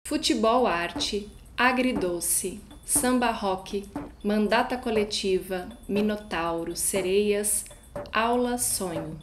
Futebol arte, agridoce, samba rock, mandata coletiva, minotauro, sereias, aula sonho.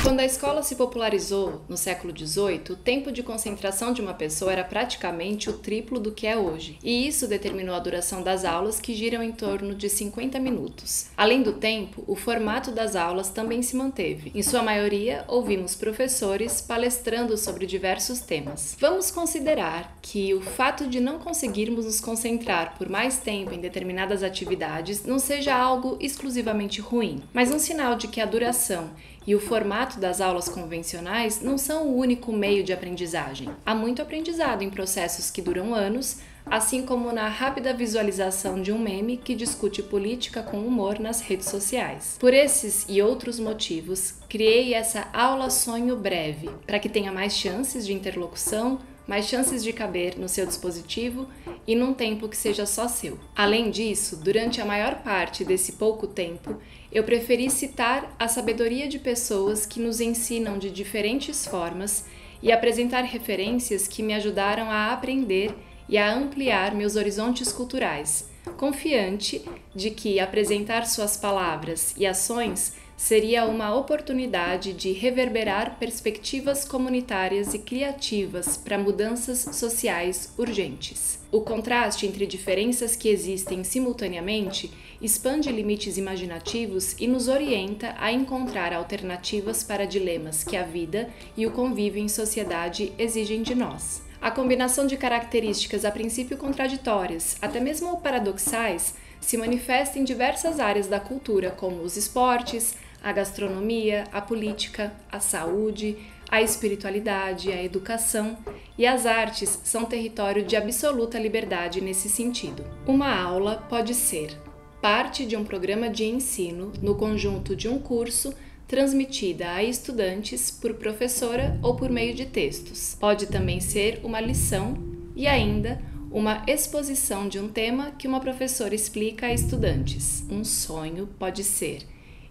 Quando a escola se popularizou, no século XVIII, o tempo de concentração de uma pessoa era praticamente o triplo do que é hoje, e isso determinou a duração das aulas, que giram em torno de 50 minutos. Além do tempo, o formato das aulas também se manteve. Em sua maioria, ouvimos professores palestrando sobre diversos temas. Vamos considerar que o fato de não conseguirmos nos concentrar por mais tempo em determinadas atividades não seja algo exclusivamente ruim, mas um sinal de que a duração e o formato das aulas convencionais não são o único meio de aprendizagem. Há muito aprendizado em processos que duram anos, assim como na rápida visualização de um meme que discute política com humor nas redes sociais. Por esses e outros motivos, criei essa aula sonho breve, para que tenha mais chances de interlocução, mais chances de caber no seu dispositivo e num tempo que seja só seu. Além disso, durante a maior parte desse pouco tempo, eu preferi citar a sabedoria de pessoas que nos ensinam de diferentes formas e apresentar referências que me ajudaram a aprender e a ampliar meus horizontes culturais, confiante de que apresentar suas palavras e ações seria uma oportunidade de reverberar perspectivas comunitárias e criativas para mudanças sociais urgentes. O contraste entre diferenças que existem simultaneamente expande limites imaginativos e nos orienta a encontrar alternativas para dilemas que a vida e o convívio em sociedade exigem de nós. A combinação de características a princípio contraditórias, até mesmo paradoxais, se manifesta em diversas áreas da cultura, como os esportes, a gastronomia, a política, a saúde, a espiritualidade, a educação, e as artes são território de absoluta liberdade nesse sentido. Uma aula pode ser parte de um programa de ensino no conjunto de um curso, transmitida a estudantes por professora ou por meio de textos. Pode também ser uma lição e ainda uma exposição de um tema que uma professora explica a estudantes. Um sonho pode ser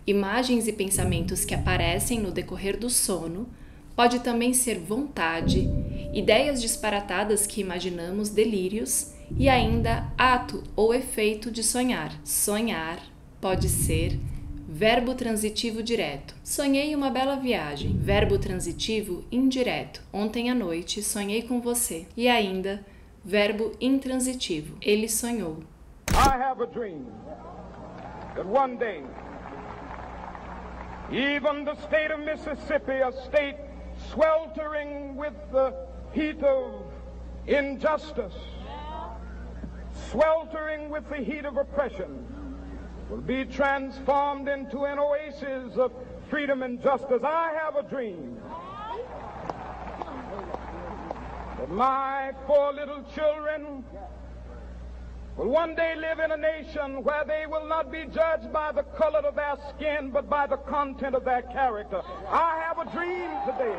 imagens e pensamentos que aparecem no decorrer do sono, pode também ser vontade, ideias disparatadas que imaginamos, delírios, e ainda ato ou efeito de sonhar. Sonhar pode ser verbo transitivo direto. Sonhei uma bela viagem. Verbo transitivo indireto. Ontem à noite sonhei com você. E ainda verbo intransitivo. Ele sonhou. I have a dream that one day even the state of Mississippi, a state sweltering with the heat of injustice, sweltering with the heat of oppression, will be transformed into an oasis of freedom and justice. I have a dream that my 4 little children will one day live in a nation where they will not be judged by the color of their skin, but by the content of their character. I have a dream today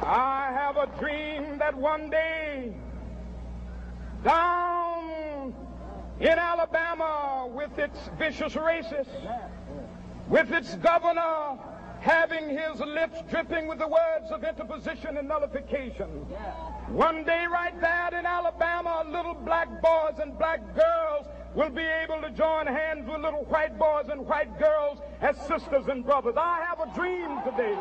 I have a dream that one day down in Alabama, with its vicious racists, with its governor having his lips dripping with the words of interposition and nullification. One day right there in Alabama, little black boys and black girls will be able to join hands with little white boys and white girls as sisters and brothers. I have a dream today.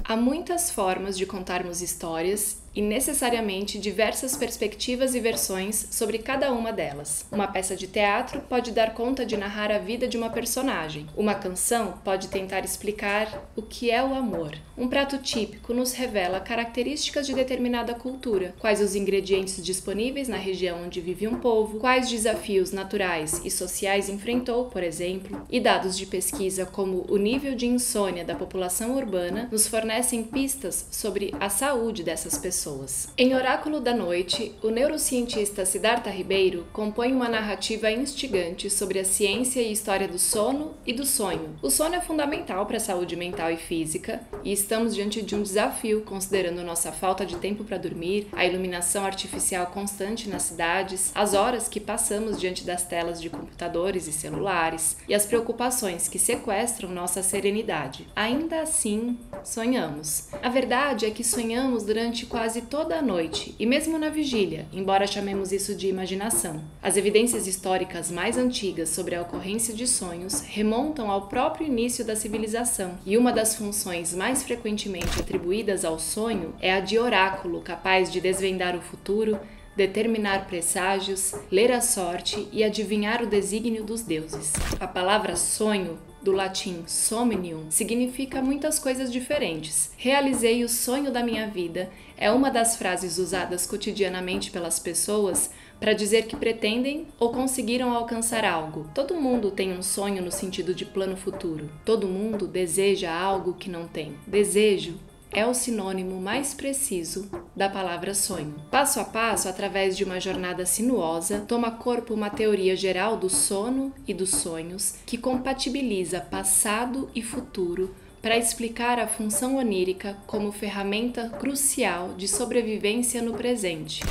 Há muitas formas de contarmos histórias e necessariamente diversas perspectivas e versões sobre cada uma delas. Uma peça de teatro pode dar conta de narrar a vida de uma personagem. Uma canção pode tentar explicar o que é o amor. Um prato típico nos revela características de determinada cultura, quais os ingredientes disponíveis na região onde vive um povo, quais desafios naturais e sociais enfrentou, por exemplo, e dados de pesquisa como o nível de insônia da população urbana nos fornecem pistas sobre a saúde dessas pessoas. pessoas. Em Oráculo da Noite, o neurocientista Siddhartha Ribeiro compõe uma narrativa instigante sobre a ciência e história do sono e do sonho. O sono é fundamental para a saúde mental e física, e estamos diante de um desafio considerando nossa falta de tempo para dormir, a iluminação artificial constante nas cidades, as horas que passamos diante das telas de computadores e celulares e as preocupações que sequestram nossa serenidade. Ainda assim, sonhamos. A verdade é que sonhamos durante quase toda a noite e mesmo na vigília, embora chamemos isso de imaginação. As evidências históricas mais antigas sobre a ocorrência de sonhos remontam ao próprio início da civilização, e uma das funções mais frequentemente atribuídas ao sonho é a de oráculo, capaz de desvendar o futuro, determinar presságios, ler a sorte e adivinhar o desígnio dos deuses. A palavra sonho, do latim somnium, significa muitas coisas diferentes. Realizei o sonho da minha vida é uma das frases usadas cotidianamente pelas pessoas para dizer que pretendem ou conseguiram alcançar algo. Todo mundo tem um sonho no sentido de plano futuro. Todo mundo deseja algo que não tem. Desejo é o sinônimo mais preciso da palavra sonho. Passo a passo, através de uma jornada sinuosa, toma corpo uma teoria geral do sono e dos sonhos que compatibiliza passado e futuro para explicar a função onírica como ferramenta crucial de sobrevivência no presente.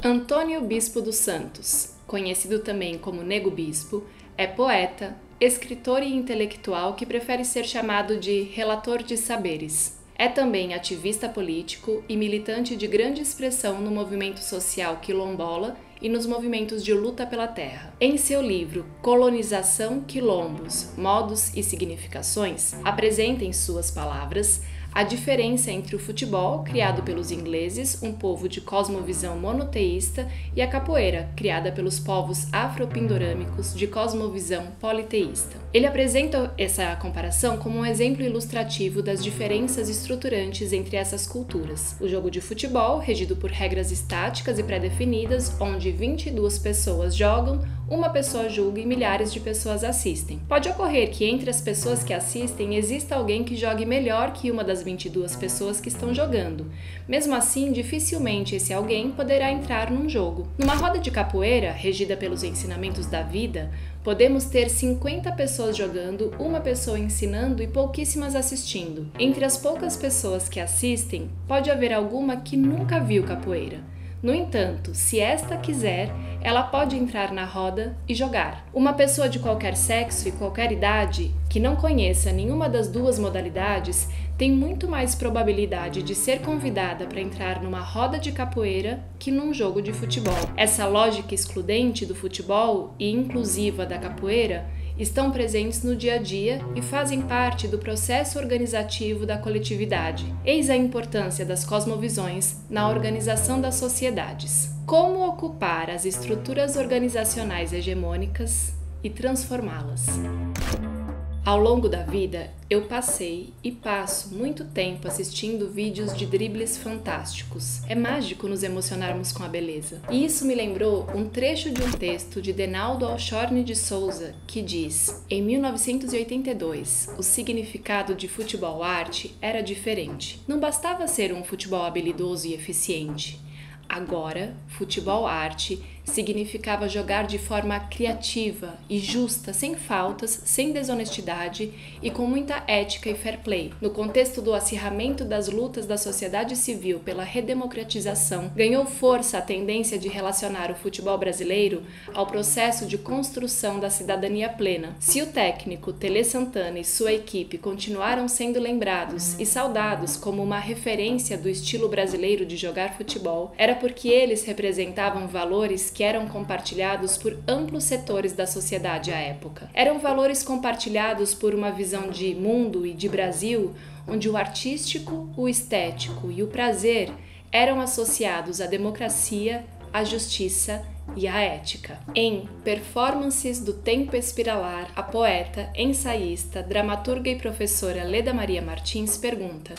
Antônio Bispo dos Santos, conhecido também como Nego Bispo, é poeta, escritor e intelectual que prefere ser chamado de relator de saberes. É também ativista político e militante de grande expressão no movimento social quilombola e nos movimentos de luta pela terra. Em seu livro Colonização, Quilombos, Modos e Significações, apresenta em suas palavras a diferença entre o futebol, criado pelos ingleses, um povo de cosmovisão monoteísta, e a capoeira, criada pelos povos afropindorâmicos de cosmovisão politeísta. Ele apresenta essa comparação como um exemplo ilustrativo das diferenças estruturantes entre essas culturas. O jogo de futebol, regido por regras estáticas e pré-definidas, onde 22 pessoas jogam, uma pessoa julga e milhares de pessoas assistem. Pode ocorrer que entre as pessoas que assistem exista alguém que jogue melhor que uma das 22 pessoas que estão jogando. Mesmo assim, dificilmente esse alguém poderá entrar num jogo. Numa roda de capoeira, regida pelos ensinamentos da vida, podemos ter 50 pessoas jogando, uma pessoa ensinando e pouquíssimas assistindo. Entre as poucas pessoas que assistem, pode haver alguma que nunca viu capoeira. No entanto, se esta quiser, ela pode entrar na roda e jogar. Uma pessoa de qualquer sexo e qualquer idade que não conheça nenhuma das duas modalidades tem muito mais probabilidade de ser convidada para entrar numa roda de capoeira que num jogo de futebol. Essa lógica excludente do futebol e inclusiva da capoeira estão presentes no dia a dia e fazem parte do processo organizativo da coletividade. Eis a importância das cosmovisões na organização das sociedades. Como ocupar as estruturas organizacionais hegemônicas e transformá-las. Ao longo da vida, eu passei e passo muito tempo assistindo vídeos de dribles fantásticos. É mágico nos emocionarmos com a beleza. E isso me lembrou um trecho de um texto de Denaldo Alchorne de Souza, que diz: em 1982, o significado de futebol arte era diferente. Não bastava ser um futebol habilidoso e eficiente. Agora, futebol arte significava jogar de forma criativa e justa, sem faltas, sem desonestidade e com muita ética e fair play. No contexto do acirramento das lutas da sociedade civil pela redemocratização, ganhou força a tendência de relacionar o futebol brasileiro ao processo de construção da cidadania plena. Se o técnico Tele Santana e sua equipe continuaram sendo lembrados e saudados como uma referência do estilo brasileiro de jogar futebol, era porque eles representavam valores que eram compartilhados por amplos setores da sociedade à época. Eram valores compartilhados por uma visão de mundo e de Brasil, onde o artístico, o estético e o prazer eram associados à democracia, à justiça e à ética. Em Performances do Tempo Espiralar, a poeta, ensaísta, dramaturga e professora Leda Maria Martins pergunta: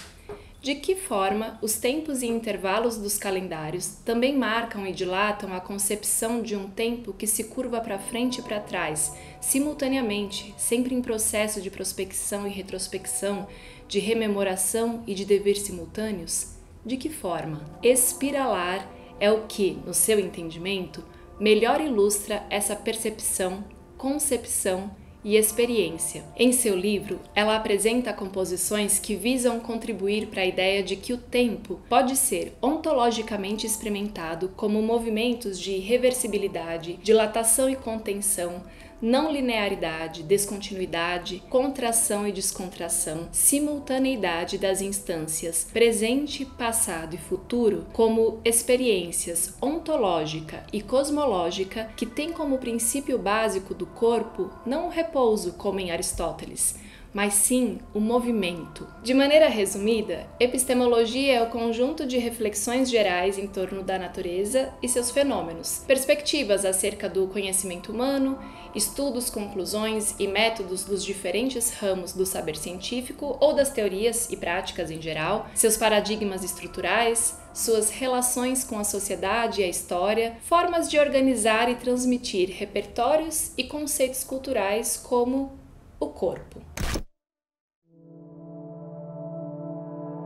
De que forma os tempos e intervalos dos calendários também marcam e dilatam a concepção de um tempo que se curva para frente e para trás, simultaneamente, sempre em processo de prospecção e retrospecção, de rememoração e de dever simultâneos? De que forma? Espiralar é o que, no seu entendimento, melhor ilustra essa percepção, concepção e experiência. Em seu livro, ela apresenta composições que visam contribuir para a ideia de que o tempo pode ser ontologicamente experimentado como movimentos de reversibilidade, dilatação e contenção, não linearidade, descontinuidade, contração e descontração, simultaneidade das instâncias presente, passado e futuro como experiências ontológica e cosmológica que têm como princípio básico do corpo não o repouso, como em Aristóteles, mas sim o movimento. De maneira resumida, epistemologia é o conjunto de reflexões gerais em torno da natureza e seus fenômenos, perspectivas acerca do conhecimento humano, estudos, conclusões e métodos dos diferentes ramos do saber científico ou das teorias e práticas em geral, seus paradigmas estruturais, suas relações com a sociedade e a história, formas de organizar e transmitir repertórios e conceitos culturais como o corpo.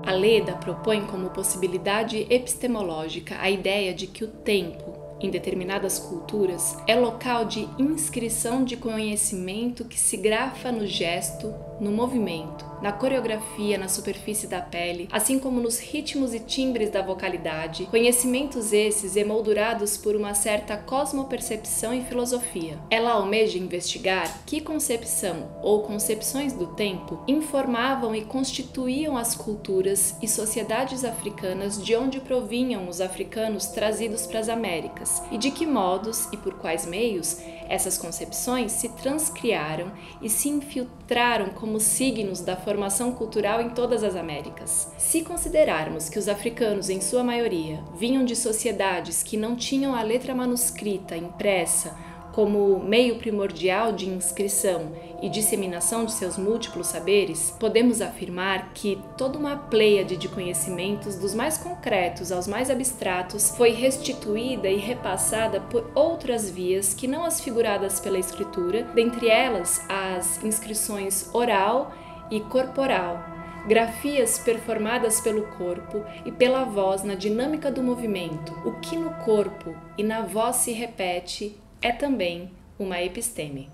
A Leda propõe como possibilidade epistemológica a ideia de que o tempo, em determinadas culturas, é local de inscrição de conhecimento que se grafa no gesto, no movimento, na coreografia, na superfície da pele, assim como nos ritmos e timbres da vocalidade, conhecimentos esses emoldurados por uma certa cosmopercepção e filosofia. Ela almeja investigar que concepção ou concepções do tempo informavam e constituíam as culturas e sociedades africanas de onde provinham os africanos trazidos para as Américas, e de que modos e por quais meios essas concepções se transcriaram e se infiltraram como signos da formação cultural em todas as Américas. Se considerarmos que os africanos, em sua maioria, vinham de sociedades que não tinham a letra manuscrita impressa como meio primordial de inscrição e disseminação de seus múltiplos saberes, podemos afirmar que toda uma pleiade de conhecimentos, dos mais concretos aos mais abstratos, foi restituída e repassada por outras vias que não as figuradas pela escritura, dentre elas as inscrições oral e corporal, grafias performadas pelo corpo e pela voz na dinâmica do movimento. O que no corpo e na voz se repete é também uma episteme.